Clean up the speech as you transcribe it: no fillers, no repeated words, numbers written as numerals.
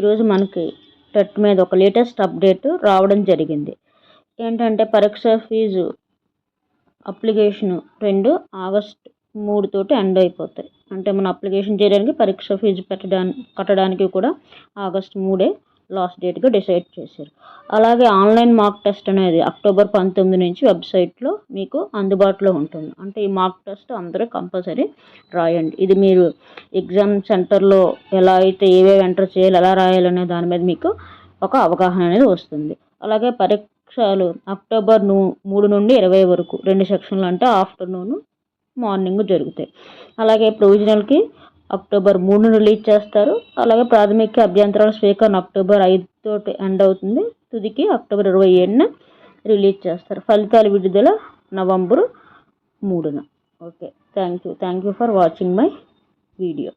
ఈరోజు మనకి టెట్ మీద ఒక లేటెస్ట్ అప్డేట్ రావడం జరిగింది. ఏంటంటే పరీక్ష ఫీజు అప్లికేషన్ 2 ఆగస్ట్ 3 తోటి ఎండ్ అయిపోతాయి. అంటే మనం అప్లికేషన్ చేయడానికి పరీక్ష ఫీజు కట్టడానికి కూడా ఆగస్ట్ 3 లాస్ట్ డేట్గా డిసైడ్ చేశారు. అలాగే ఆన్లైన్ మాక్ టెస్ట్ అనేది అక్టోబర్ 19 నుంచి వెబ్సైట్లో మీకు అందుబాటులో ఉంటుంది. అంటే ఈ మాక్ టెస్ట్ అందరూ కంపల్సరీ రాయండి. ఇది మీరు ఎగ్జామ్ సెంటర్లో ఎలా అయితే ఏవేవి ఎంటర్ చేయాలి, ఎలా రాయాలనే దాని మీద మీకు ఒక అవగాహన అనేది వస్తుంది. అలాగే పరీక్షలు అక్టోబర్ 3 నుండి 20 వరకు 2 సెక్షన్లు, అంటే ఆఫ్టర్నూన్ మార్నింగ్ జరుగుతాయి. అలాగే ప్రొవిజనల్కి అక్టోబర్ 3 రిలీజ్ చేస్తారు. అలాగే ప్రాథమిక అభ్యంతరాల స్వీకరణ అక్టోబర్ 5 తోటి ఎండ్ అవుతుంది. తుదికి అక్టోబర్ 27న రిలీజ్ చేస్తారు. ఫలితాల విడుదల నవంబర్ 3న. Okay, thank you for watching my video.